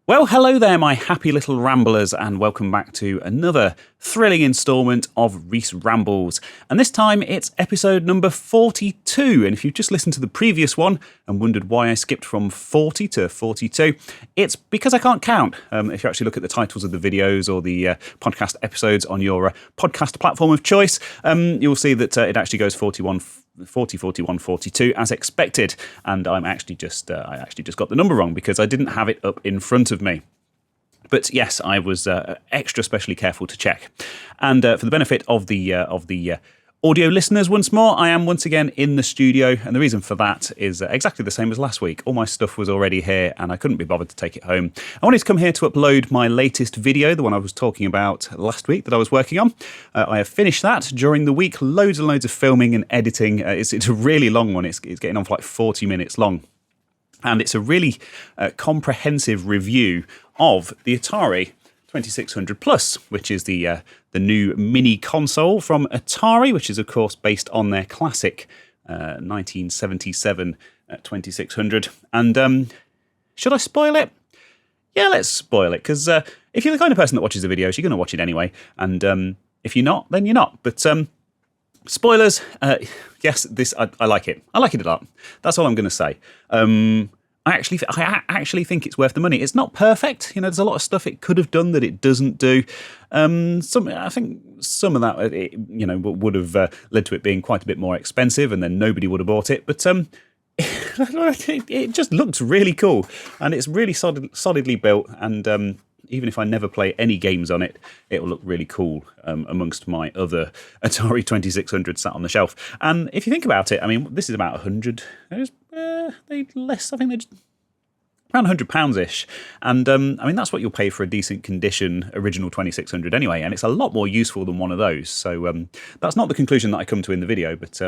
Well, hello there, my happy little ramblers, and welcome back to another thrilling instalment of Reese Rambles. And this time it's episode number 42. And if you've just listened to the previous one and wondered why I skipped from 40 to 42, it's because I can't count. If you actually look at the titles of the videos or the podcast episodes on your podcast platform of choice, you'll see that it actually goes 41, 41, 42 as expected, and I actually just got the number wrong because I didn't have it up in front of me. But yes, I was extra specially careful to check. And for the benefit of the audio listeners once more, I am once again in the studio, and the reason for that is exactly the same as last week. All my stuff was already here and I couldn't be bothered to take it home. I wanted to come here to upload my latest video, the one I was talking about last week that I was working on. I have finished that during the week, loads and loads of filming and editing. It's a really long one. It's getting on for like 40 minutes long. And it's a really comprehensive review of the Atari 2600 Plus, which is the new mini console from Atari, which is of course based on their classic 1977 2600. And should I spoil it? Yeah, let's spoil it, because if you're the kind of person that watches the videos, you're going to watch it anyway. And if you're not, then you're not. But spoilers, yes, I like it. I like it a lot. That's all I'm going to say. I actually think it's worth the money. It's not perfect. You know, there's a lot of stuff it could have done that it doesn't do. I think some of that, would have led to it being quite a bit more expensive, and then nobody would have bought it. But it just looks really cool, and it's really solidly built. And even if I never play any games on it, it will look really cool amongst my other Atari 2600 sat on the shelf. And if you think about it, I mean, this is about 100. Less. I think they're just around £100-ish. And I mean, that's what you'll pay for a decent condition original 2600 anyway. And it's a lot more useful than one of those. So that's not the conclusion that I come to in the video, but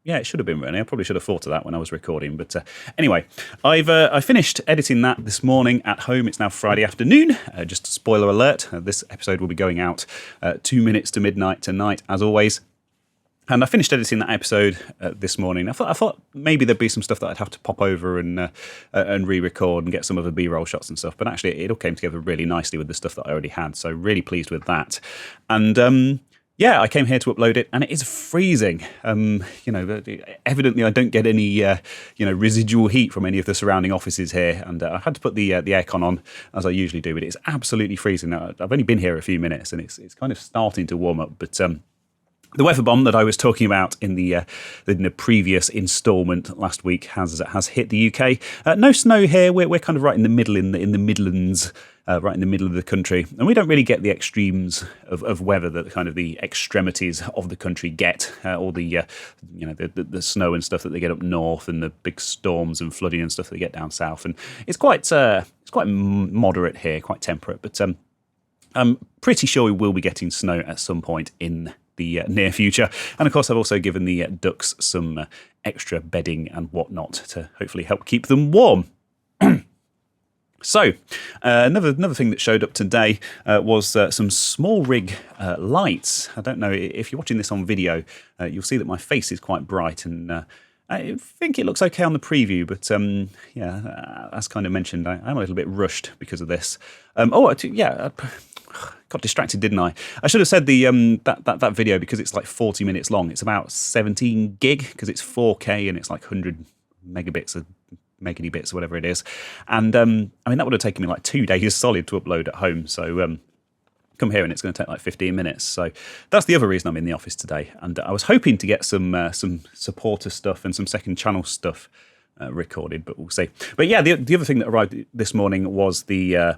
yeah, it should have been really. I probably should have thought of that when I was recording. But anyway, I finished editing that this morning at home. It's now Friday afternoon. Just a spoiler alert, this episode will be going out 2 minutes to midnight tonight, as always. And I finished editing that episode this morning. I thought maybe there'd be some stuff that I'd have to pop over and re-record and get some other B-roll shots and stuff. But actually, it all came together really nicely with the stuff that I already had. So really pleased with that. And yeah, I came here to upload it, and it is freezing. Evidently I don't get any residual heat from any of the surrounding offices here, and I had to put the aircon on as I usually do. But it's absolutely freezing. Now, I've only been here a few minutes, and it's kind of starting to warm up. But the weather bomb that I was talking about in the previous instalment last week has hit the UK. No snow here. We're kind of right in the middle in the Midlands, right in the middle of the country, and we don't really get the extremes of weather that kind of the extremities of the country get. All the the snow and stuff that they get up north, and the big storms and flooding and stuff that they get down south. And it's quite moderate here, quite temperate. But I'm pretty sure we will be getting snow at some point in the near future. And of course, I've also given the ducks some extra bedding and whatnot to hopefully help keep them warm. So, another thing that showed up today was some small rig lights. I don't know if you're watching this on video, you'll see that my face is quite bright, and I think it looks okay on the preview, but as kind of mentioned, I'm a little bit rushed because of this. Got distracted, didn't I? I should have said that video, because it's like 40 minutes long. It's about 17 gig because it's 4K and it's like 100 megabits or megabits or whatever it is. And I mean, that would have taken me like 2 days solid to upload at home. So come here and it's going to take like 15 minutes. So that's the other reason I'm in the office today. And I was hoping to get some supporter stuff and some second channel stuff recorded, but we'll see. But yeah, the other thing that arrived this morning was the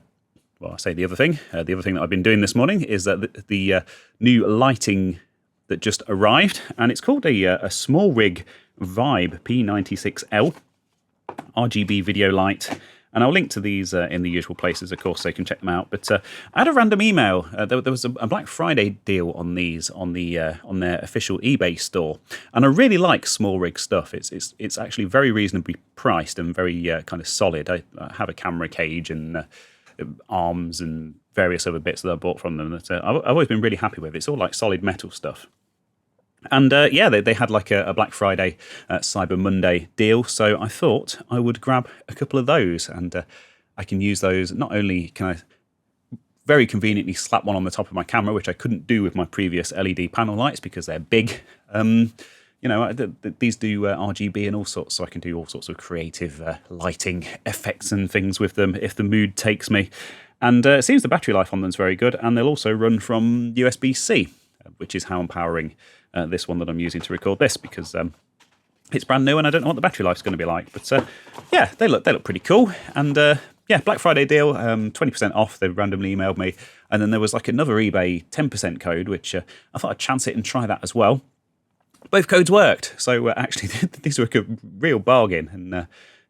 other thing that I've been doing this morning is that the new lighting that just arrived, and it's called a Small Rig Vibe P96L RGB video light. And I'll link to these in the usual places, of course, so you can check them out. But I had a random email. There was a Black Friday deal on these on their official eBay store, and I really like small rig stuff. It's actually very reasonably priced and very kind of solid. I have a camera cage and arms and various other bits that I bought from them that I've always been really happy with. It's all like solid metal stuff. And they had like a Black Friday, Cyber Monday deal, so I thought I would grab a couple of those. And I can use those. Not only can I very conveniently slap one on the top of my camera, which I couldn't do with my previous LED panel lights because they're big. These do RGB and all sorts, so I can do all sorts of creative lighting effects and things with them if the mood takes me. And it seems the battery life on them is very good, and they'll also run from USB-C, which is how I'm powering this one that I'm using to record this, because it's brand new and I don't know what the battery life is going to be like. But yeah, they look pretty cool. And yeah, Black Friday deal, 20% off. They randomly emailed me, and then there was like another eBay 10% code, which I thought I'd chance it and try that as well. Both codes worked, so actually these were a real bargain, and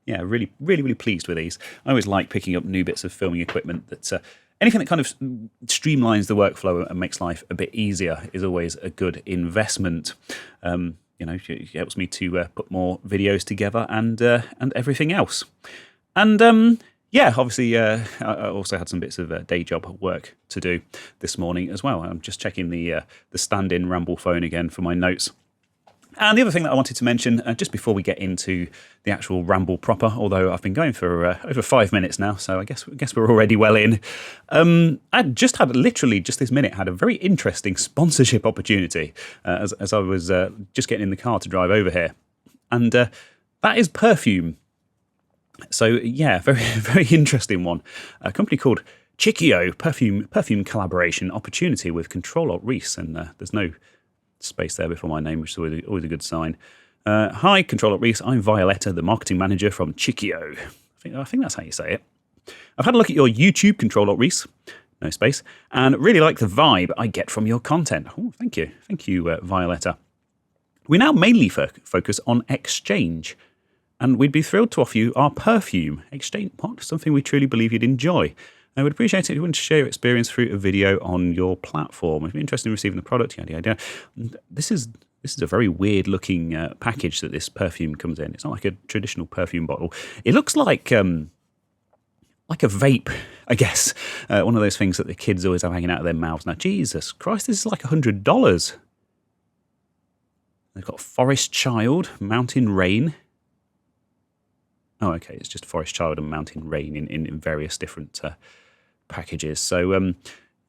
yeah, really pleased with these. I always like picking up new bits of filming equipment. That anything that kind of streamlines the workflow and makes life a bit easier is always a good investment. It helps me to put more videos together and everything else. And yeah, obviously, I also had some bits of day job work to do this morning as well. I'm just checking the stand-in Ramble phone again for my notes. And the other thing that I wanted to mention, just before we get into the actual ramble proper, although I've been going for over 5 minutes now, so I guess we're already well in. I just had, literally just this minute, had a very interesting sponsorship opportunity as I was just getting in the car to drive over here. And that is perfume. So yeah, very interesting one. A company called Chikio, perfume collaboration opportunity with Control-Alt-Reese, and there's no space there before my name, which is always a good sign. Hi, Control-Alt-Reese. I'm Violetta, the marketing manager from Chikio. I think that's how you say it. I've had a look at your YouTube, Control-Alt-Reese, no space, and really like the vibe I get from your content. Oh, thank you, Violetta. We now mainly focus on exchange, and we'd be thrilled to offer you our perfume. Exchange what? Something we truly believe you'd enjoy. I would appreciate it if you want to share your experience through a video on your platform. If you're interested in receiving the product, yada yada. This is a very weird looking package that this perfume comes in. It's not like a traditional perfume bottle. It looks like a vape, I guess. One of those things that the kids always have hanging out of their mouths. Now, Jesus Christ, this is like $100. They've got Forest Child, Mountain Rain. Oh, okay, it's just Forest Child and Mountain Rain in various different packages. So,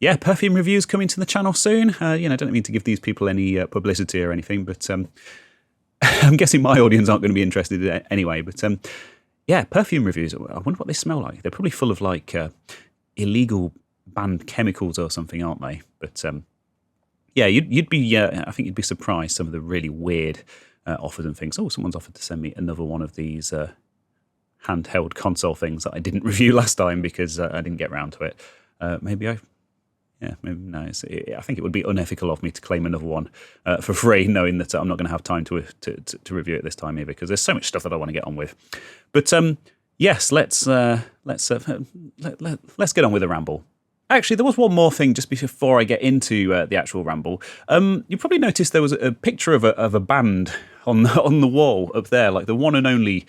yeah, perfume reviews coming to the channel soon. I don't mean to give these people any publicity or anything, but I'm guessing my audience aren't going to be interested anyway. But yeah, perfume reviews. I wonder what they smell like. They're probably full of like illegal banned chemicals or something, aren't they? But yeah, you'd be. I think you'd be surprised some of the really weird offers and things. Oh, someone's offered to send me another one of these handheld console things that I didn't review last time because I didn't get around to it. Maybe no. I think it would be unethical of me to claim another one for free, knowing that I'm not going to have time to review it this time either, because there's so much stuff that I want to get on with. But yes, let's get on with the ramble. Actually, there was one more thing just before I get into the actual ramble. You probably noticed there was a picture of a band on the wall up there, like the one and only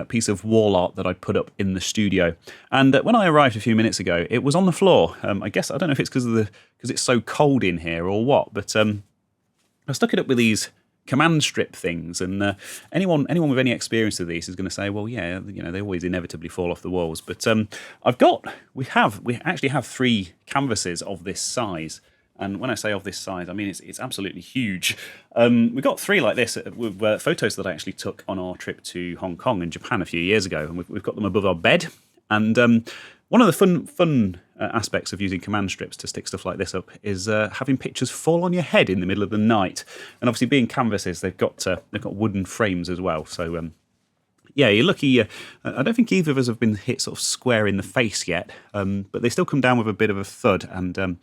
piece of wall art that I put up in the studio. And when I arrived a few minutes ago, it was on the floor. I guess I don't know if it's because it's so cold in here or what, but I stuck it up with these command strip things, and anyone with any experience of these is going to say, well, yeah, they always inevitably fall off the walls. But we actually have 3 canvases of this size. And when I say of this size, I mean it's absolutely huge. We got 3 like this with photos that I actually took on our trip to Hong Kong and Japan a few years ago, and we've got them above our bed. And one of the fun aspects of using command strips to stick stuff like this up is having pictures fall on your head in the middle of the night. And obviously, being canvases, they've got wooden frames as well. So yeah, you're lucky. I don't think either of us have been hit sort of square in the face yet, but they still come down with a bit of a thud. And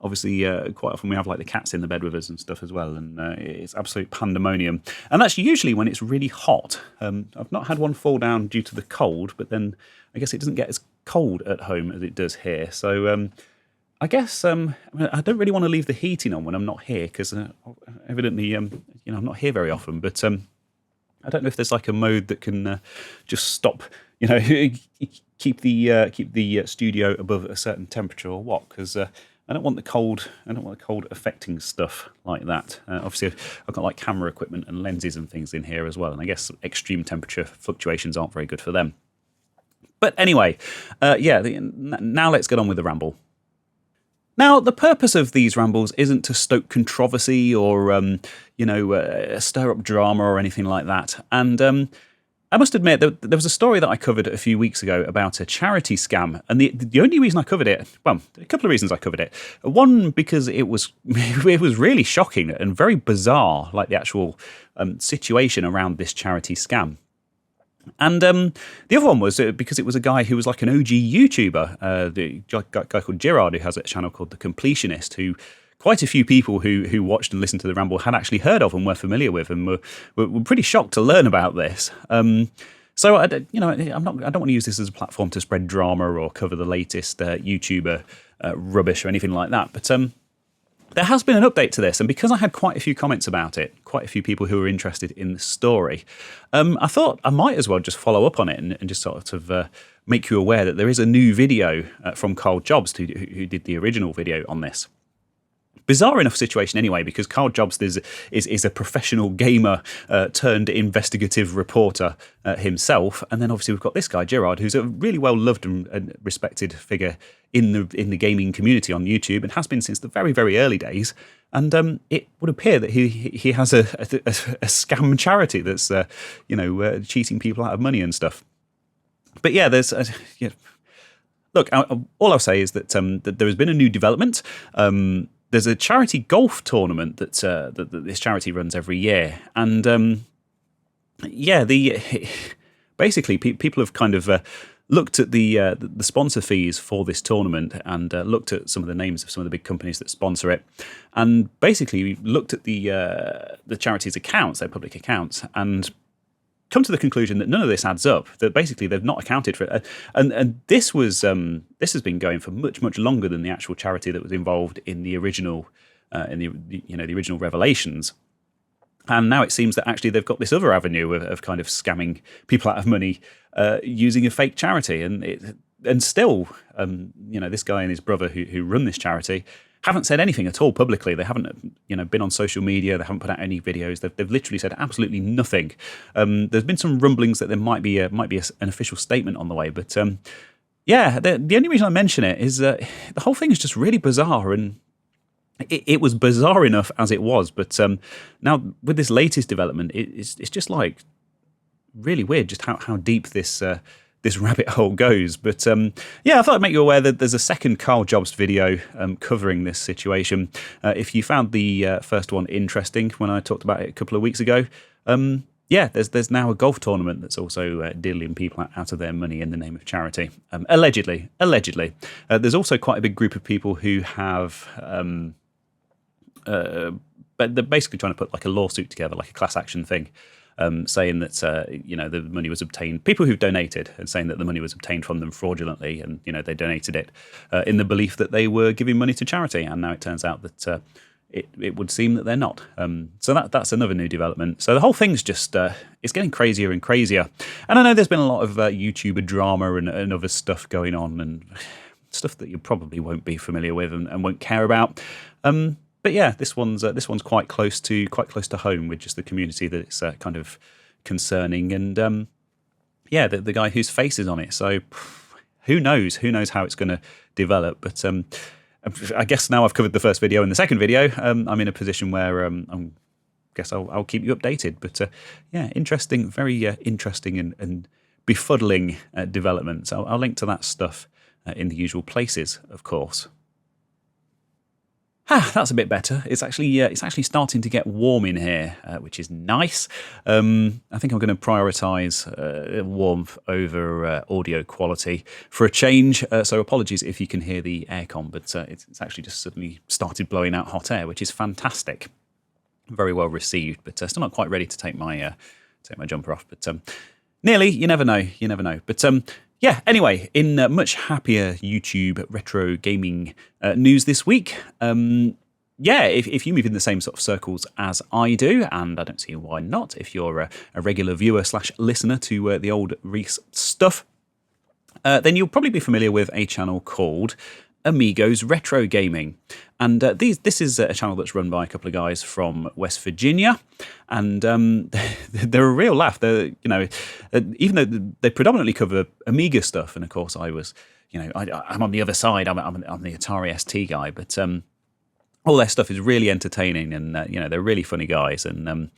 obviously, quite often we have like the cats in the bed with us and stuff as well, and it's absolute pandemonium. And that's usually when it's really hot. I've not had one fall down due to the cold, but then I guess it doesn't get as cold at home as it does here. So I guess I don't really want to leave the heating on when I'm not here, because evidently I'm not here very often. But I don't know if there's like a mode that can just stop, keep the studio above a certain temperature or what, because I don't want the cold affecting stuff like that. Obviously, I've got like camera equipment and lenses and things in here as well, and I guess extreme temperature fluctuations aren't very good for them. But anyway, now let's get on with the ramble. Now, the purpose of these rambles isn't to stoke controversy or, stir up drama or anything like that. And I must admit, there was a story that I covered a few weeks ago about a charity scam. And the only reason I covered it, well, a couple of reasons I covered it. One, because it was really shocking and very bizarre, like the actual situation around this charity scam. And the other one was because it was a guy who was like an OG YouTuber, the guy called Gerard, who has a channel called The Completionist, who quite a few people who watched and listened to the Ramble had actually heard of and were familiar with, and were pretty shocked to learn about this. So I don't want to use this as a platform to spread drama or cover the latest YouTuber rubbish or anything like that. But there has been an update to this, and because I had quite a few comments about it, quite a few people who were interested in the story, I thought I might as well just follow up on it and just sort of make you aware that there is a new video from Carl Jobst, who did the original video on this. Bizarre enough situation anyway, because Carl Jobst is a professional gamer turned investigative reporter himself, and then obviously we've got this guy Gerard, who's a really well loved and respected figure in the gaming community on YouTube, and has been since the very, very early days. And it would appear that he has a scam charity that's cheating people out of money and stuff. But yeah, there's look. All I'll say is that there has been a new development. There's a charity golf tournament that this charity runs every year, and basically people have kind of looked at the sponsor fees for this tournament and looked at some of the names of some of the big companies that sponsor it, and basically looked at the charity's accounts, their public accounts, and come to the conclusion that none of this adds up. That basically they've not accounted for it, and this has been going for much longer than the actual charity that was involved in the original the original revelations. And now it seems that actually they've got this other avenue of kind of scamming people out of money using a fake charity, and still this guy and his brother who run this charity haven't said anything at all publicly. They haven't, been on social media. They haven't put out any videos. They've literally said absolutely nothing. There's been some rumblings that there might be an official statement on the way. But the only reason I mention it is the whole thing is just really bizarre, and it was bizarre enough as it was. But now with this latest development, it's just like really weird just how deep this rabbit hole goes. But I thought I'd make you aware that there's a second Carl Jobst video covering this situation. If you found the first one interesting when I talked about it a couple of weeks ago, there's now a golf tournament that's also diddling people out of their money in the name of charity. Allegedly. There's also quite a big group of people who have but they're basically trying to put like a lawsuit together, like a class action thing, saying that the money was obtained. People who've donated and saying that the money was obtained from them fraudulently, and they donated it in the belief that they were giving money to charity, and now it turns out that it would seem that they're not. So that's another new development. So the whole thing's just it's getting crazier and crazier. And I know there's been a lot of YouTuber drama and other stuff going on, and stuff that you probably won't be familiar with and won't care about. But yeah, this one's quite close to home with just the community that it's kind of concerning, and the guy whose face is on it. So who knows how it's going to develop. But I guess now I've covered the first video and the second video, I'm in a position where I'll keep you updated. But interesting, very interesting and befuddling developments. I'll link to that stuff in the usual places, of course. That's a bit better. It's actually starting to get warm in here, which is nice. I think I'm going to prioritise warmth over audio quality for a change. So apologies if you can hear the aircon, but it's actually just suddenly started blowing out hot air, which is fantastic. Very well received, but still not quite ready to take my jumper off. But nearly. You never know. But anyway, in much happier YouTube retro gaming news this week, if you move in the same sort of circles as I do, and I don't see why not, if you're a regular viewer / listener to the old Reese stuff, then you'll probably be familiar with a channel called Amigos Retro Gaming. And this is a channel that's run by a couple of guys from West Virginia, and they're a real laugh. They're, even though they predominantly cover Amiga stuff, and of course I was, I'm on the other side. I'm the Atari ST guy, but all their stuff is really entertaining, and they're really funny guys. And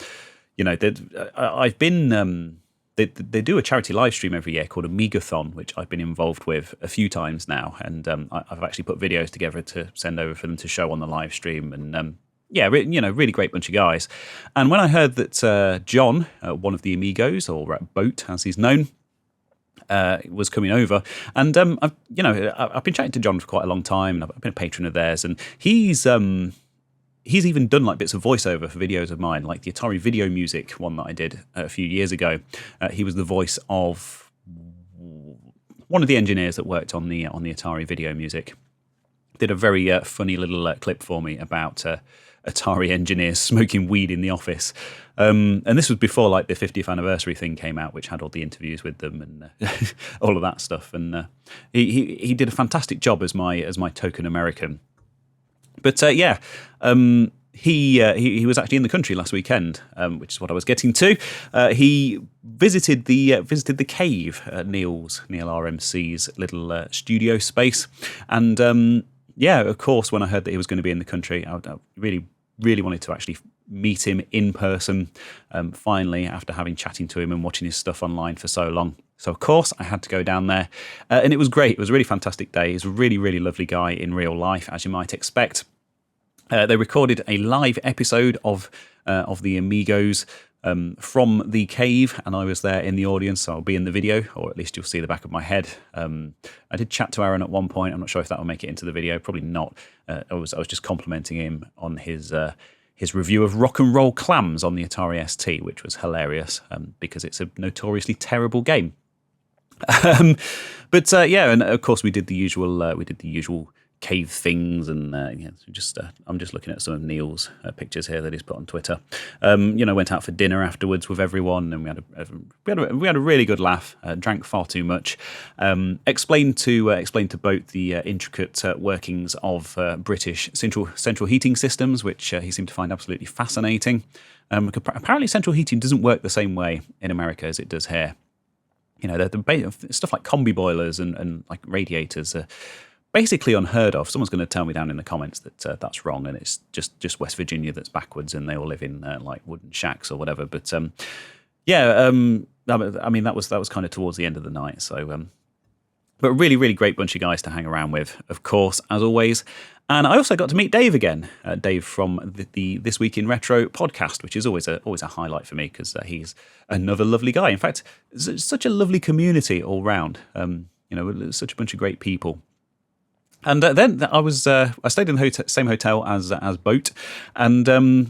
I've been. They do a charity live stream every year called Amigathon, which I've been involved with a few times now, and I've actually put videos together to send over for them to show on the live stream. And really great bunch of guys. And when I heard that John, one of the Amigos, or Boat as he's known, was coming over, and I've been chatting to John for quite a long time, and I've been a patron of theirs, and he's even done like bits of voiceover for videos of mine, like the Atari Video Music one that I did a few years ago. He was the voice of one of the engineers that worked on the Atari Video Music. Did a very funny little clip for me about Atari engineers smoking weed in the office. And this was before like the 50th anniversary thing came out, which had all the interviews with them and all of that stuff. And he did a fantastic job as my token American. But he was actually in the country last weekend, which is what I was getting to. He visited the cave, Neil RMC's little studio space, and of course, when I heard that he was going to be in the country, I really, really wanted to actually meet him in person. Finally, after having chatting to him and watching his stuff online for so long. So, of course, I had to go down there, and it was great. It was a really fantastic day. He's a really, really lovely guy in real life, as you might expect. They recorded a live episode of the Amigos from the cave, and I was there in the audience, so I'll be in the video, or at least you'll see the back of my head. I did chat to Aaron at one point. I'm not sure if that will make it into the video. Probably not. I was just complimenting him on his review of Rock and Roll Clams on the Atari ST, which was hilarious because it's a notoriously terrible game. And of course we did the usual cave things, and I'm just looking at some of Neil's pictures here that he's put on Twitter. Went out for dinner afterwards with everyone, and we had a really good laugh. Drank far too much. Explained to both the intricate workings of British central heating systems, which he seemed to find absolutely fascinating. Apparently, central heating doesn't work the same way in America as it does here. The stuff like combi boilers and like radiators are basically unheard of. Someone's going to tell me down in the comments that that's wrong, and it's just West Virginia that's backwards, and they all live in like wooden shacks or whatever. But that was kind of towards the end of the night. So, but really, really great bunch of guys to hang around with, of course, as always. And I also got to meet Dave again, Dave from the This Week in Retro podcast, which is always a highlight for me because he's another lovely guy. In fact, it's such a lovely community all round. Such a bunch of great people. And then I stayed in the same hotel as Boat, and I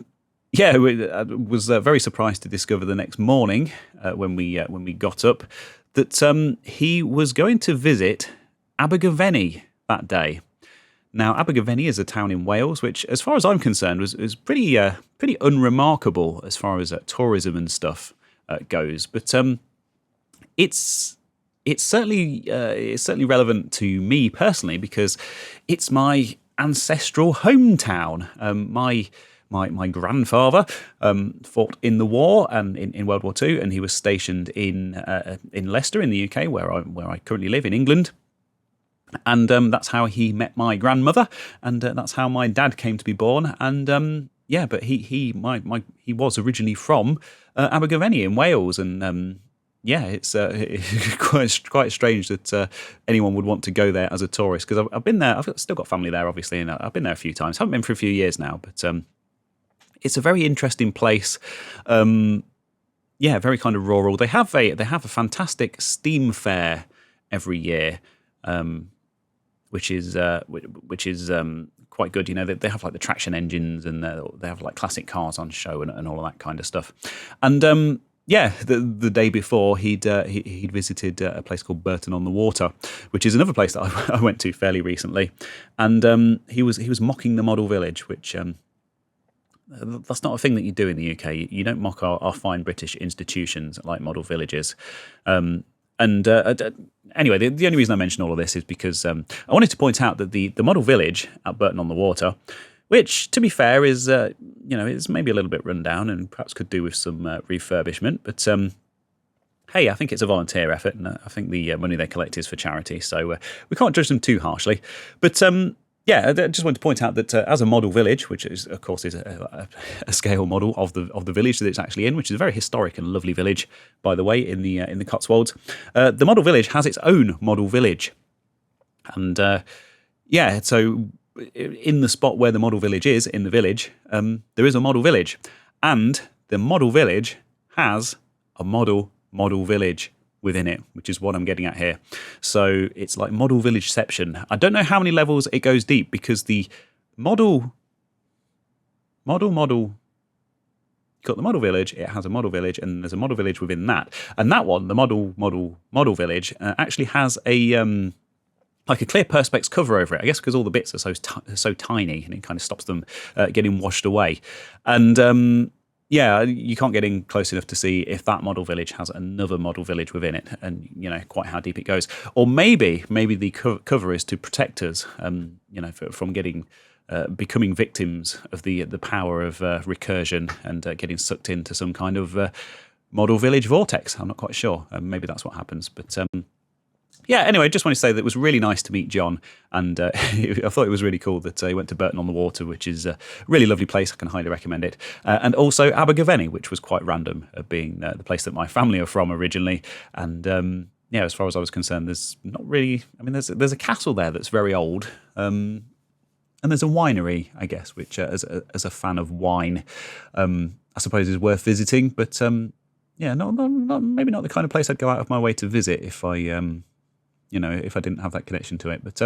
was very surprised to discover the next morning when we got up that he was going to visit Abergavenny that day. Now, Abergavenny is a town in Wales, which, as far as I'm concerned, was pretty unremarkable as far as tourism and stuff goes. But it's certainly relevant to me personally because it's my ancestral hometown. My grandfather fought in the war and in World War II, and he was stationed in Leicester in the UK, where I currently live in England. And that's how he met my grandmother, and that's how my dad came to be born. And but he was originally from Abergavenny in Wales, and it's quite strange that anyone would want to go there as a tourist, because I've been there. I've still got family there, obviously, and I've been there a few times. Haven't been for a few years now, but it's a very interesting place. Very kind of rural. They have a fantastic steam fair every year. Which is quite good. They have like the traction engines, and they have like classic cars on show and all of that kind of stuff. And the day before he'd visited a place called Burton on the Water, which is another place that I went to fairly recently. And he was mocking the model village, which that's not a thing that you do in the UK. You don't mock our fine British institutions like model villages. And anyway, the only reason I mention all of this is because I wanted to point out that the model village at Burton-on-the-Water, which, to be fair, is is maybe a little bit run down and perhaps could do with some refurbishment. But hey, I think it's a volunteer effort, and I think the money they collect is for charity, so we can't judge them too harshly. But yeah, I just wanted to point out that as a model village, which is, of course, is a scale model of the village that it's actually in, which is a very historic and lovely village, by the way, in the Cotswolds. The model village has its own model village, and yeah, so in the spot where the model village is in the village, there is a model village, and the model village has a model village within it, which is what I'm getting at here. So it's like model villageception. I don't know how many levels it goes deep, because the model, you've got the model village, it has a model village, and there's a model village within that. And that one, the model village, actually has a like a clear perspex cover over it, I guess, because all the bits are so tiny, and it kind of stops them getting washed away. And yeah, you can't get in close enough to see if that model village has another model village within it, and quite how deep it goes. Or maybe the cover is to protect us, from getting becoming victims of the power of recursion and getting sucked into some kind of model village vortex. I'm not quite sure. Maybe that's what happens, but. Yeah, anyway, just wanted to say that it was really nice to meet John, and I thought it was really cool that he went to Burton-on-the-Water, which is a really lovely place. I can highly recommend it. And also Abergavenny, which was quite random, being the place that my family are from originally. And yeah, as far as I was concerned, there's not really... I mean, there's a castle there that's very old, and there's a winery, I guess, which as a fan of wine, I suppose is worth visiting. But yeah, maybe not the kind of place I'd go out of my way to visit if I... if I didn't have that connection to it. But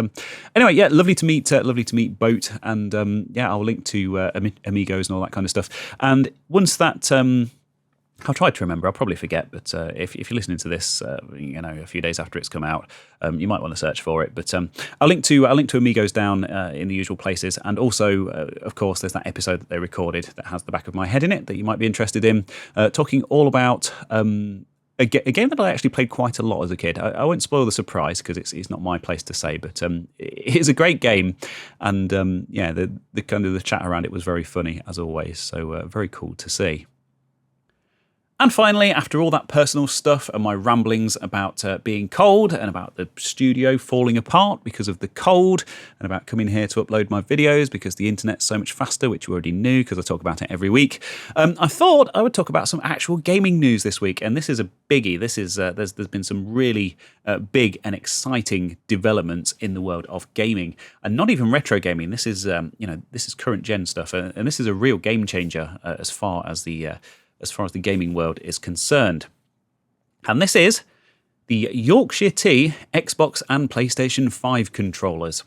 anyway, yeah, lovely to meet Boat, and yeah, I'll link to Amigos and all that kind of stuff. And once that, I'll try to remember. I'll probably forget, but if you're listening to this, a few days after it's come out, you might want to search for it. But I'll link to Amigos down in the usual places, and also, of course, there's that episode that they recorded that has the back of my head in it that you might be interested in, talking all about. A game that I actually played quite a lot as a kid. I won't spoil the surprise because it's not my place to say, but it's a great game, and yeah, the kind of the chat around it was very funny as always. So very cool to see. And finally, after all that personal stuff and my ramblings about being cold and about the studio falling apart because of the cold and about coming here to upload my videos because the internet's so much faster, which you already knew because I talk about it every week, I thought I would talk about some actual gaming news this week. And this is a biggie. This is there's been some really big and exciting developments in the world of gaming, and not even retro gaming. This is this is current gen stuff, and this is a real game changer as far as the gaming world is concerned. And this is the Yorkshire Tea Xbox and PlayStation 5 controllers.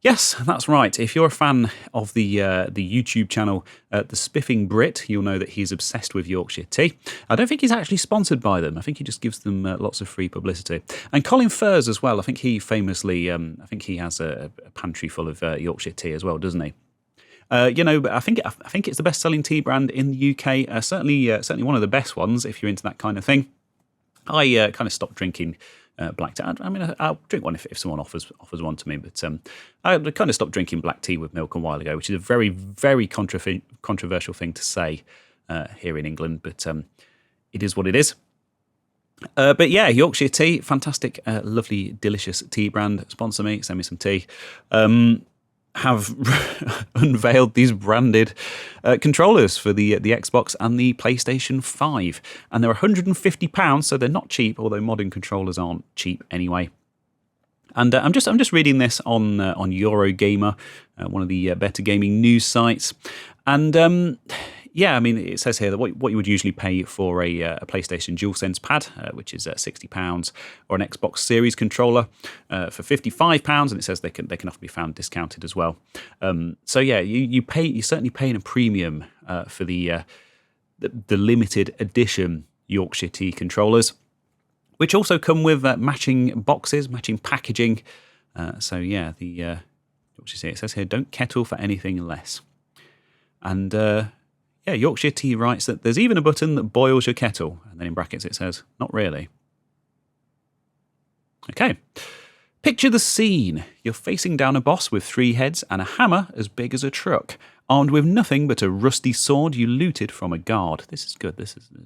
Yes, that's right. If you're a fan of the YouTube channel The Spiffing Brit, you'll know that he's obsessed with Yorkshire Tea. I don't think he's actually sponsored by them. I think he just gives them lots of free publicity. And Colin Furze as well. I think he famously, I think he has a pantry full of Yorkshire Tea as well, doesn't he? But I think it's the best-selling tea brand in the UK. Certainly one of the best ones if you're into that kind of thing. I kind of stopped drinking black tea. I mean, I'll drink one if someone offers one to me. But I kind of stopped drinking black tea with milk a while ago, which is a very, very controversial thing to say here in England. But it is what it is. But yeah, Yorkshire Tea, fantastic, lovely, delicious tea brand. Sponsor me, send me some tea. Have unveiled these branded controllers for the Xbox and the PlayStation 5, and they're £150, so they're not cheap. Although modern controllers aren't cheap anyway. And I'm just reading this on Eurogamer, one of the better gaming news sites, and yeah, I mean, it says here that what you would usually pay for a PlayStation DualSense pad, which is £60, or an Xbox Series controller for £55, and it says they can often be found discounted as well. So yeah, you're certainly paying a premium for the limited edition Yorkshire Tea controllers, which also come with matching boxes, matching packaging. So yeah, what you see, it says here, don't kettle for anything less, and. Yeah, Yorkshire Tea writes that there's even a button that boils your kettle. And then in brackets it says, not really. Okay. Picture the scene. You're facing down a boss with 3 heads and a hammer as big as a truck, armed with nothing but a rusty sword you looted from a guard. This is good.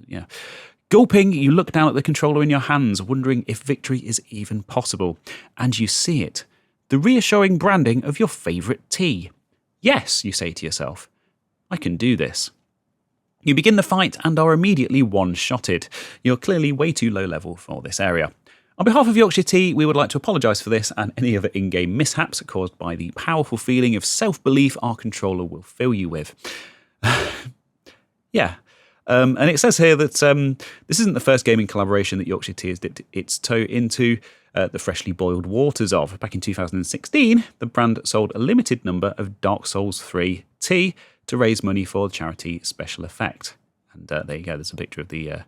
Yeah. Gulping, you look down at the controller in your hands, wondering if victory is even possible. And you see it. The reassuring branding of your favourite tea. Yes, you say to yourself, I can do this. You begin the fight and are immediately one-shotted. You're clearly way too low level for this area. On behalf of Yorkshire Tea, we would like to apologise for this and any other in-game mishaps caused by the powerful feeling of self-belief our controller will fill you with. Yeah. And it says here that this isn't the first gaming collaboration that Yorkshire Tea has dipped its toe into the freshly boiled waters of. Back in 2016, the brand sold a limited number of Dark Souls 3 tea to raise money for charity Special Effect. And there you go, there's a picture of the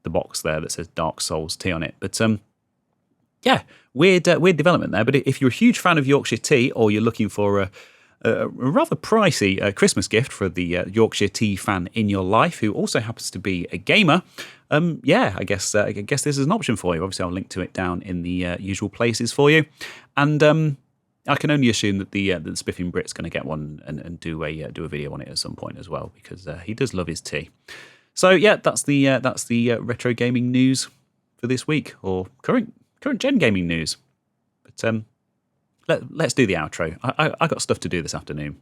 box there that says Dark Souls tea on it. But yeah, weird development there. But if you're a huge fan of Yorkshire Tea, or you're looking for a rather pricey Christmas gift for the Yorkshire Tea fan in your life, who also happens to be a gamer, yeah, I guess this is an option for you. Obviously, I'll link to it down in the usual places for you. And I can only assume that the Spiffing Brit's going to get one and do a video on it at some point as well, because he does love his tea. So yeah, that's the retro gaming news for this week, or current gen gaming news. But let's do the outro. I got stuff to do this afternoon.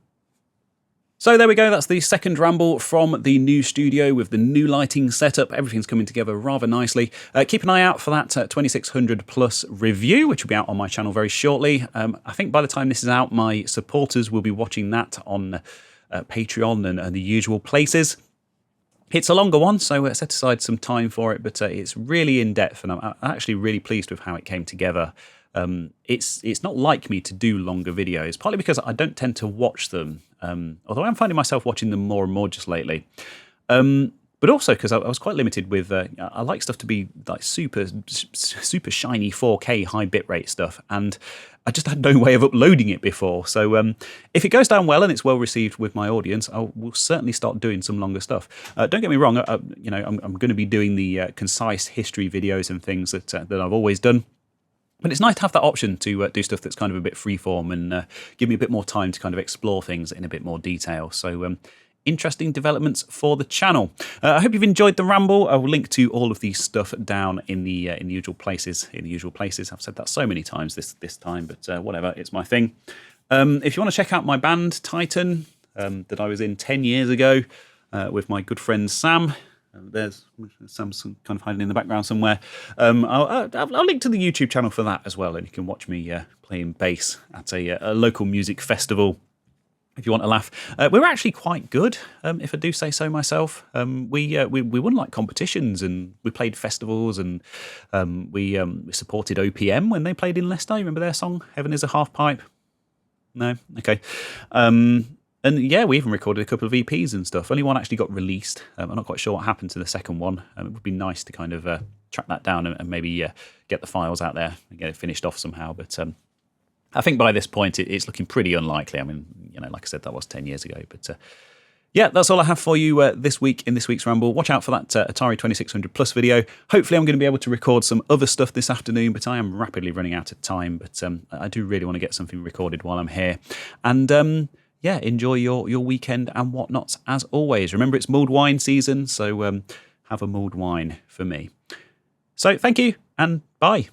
So there we go. That's the second ramble from the new studio with the new lighting setup. Everything's coming together rather nicely. Keep an eye out for that 2600 plus review, which will be out on my channel very shortly. I think by the time this is out, my supporters will be watching that on Patreon and the usual places. It's a longer one, so set aside some time for it, but it's really in-depth, and I'm actually really pleased with how it came together. It's not like me to do longer videos, partly because I don't tend to watch them, although I'm finding myself watching them more and more just lately. But also because I was quite limited with, I like stuff to be like super shiny 4K high bitrate stuff, and I just had no way of uploading it before. So if it goes down well and it's well received with my audience, I will certainly start doing some longer stuff. Don't get me wrong, I'm going to be doing the concise history videos and things that I've always done. But it's nice to have that option to do stuff that's kind of a bit freeform and give me a bit more time to kind of explore things in a bit more detail. So interesting developments for the channel. I hope you've enjoyed the ramble. I will link to all of the stuff down in the usual places. I've said that so many times this time, but whatever, it's my thing. If you want to check out my band Titan that I was in 10 years ago with my good friend Sam. There's Sam's kind of hiding in the background somewhere. I'll link to the YouTube channel for that as well, and you can watch me playing bass at a local music festival if you want to laugh. We were actually quite good, if I do say so myself. We won like competitions, and we played festivals, and we supported OPM when they played in Leicester. You remember their song "Heaven Is a Half Pipe"? No, okay. And yeah, we even recorded a couple of EPs and stuff. Only one actually got released. I'm not quite sure what happened to the second one. It would be nice to kind of track that down and maybe get the files out there and get it finished off somehow. But I think by this point, it's looking pretty unlikely. I mean, like I said, that was 10 years ago. But yeah, that's all I have for you this week in this week's Ramble. Watch out for that Atari 2600 Plus video. Hopefully I'm going to be able to record some other stuff this afternoon, but I am rapidly running out of time. But I do really want to get something recorded while I'm here. And yeah, enjoy your weekend and whatnots as always. Remember, it's mulled wine season, so have a mulled wine for me. So thank you and bye.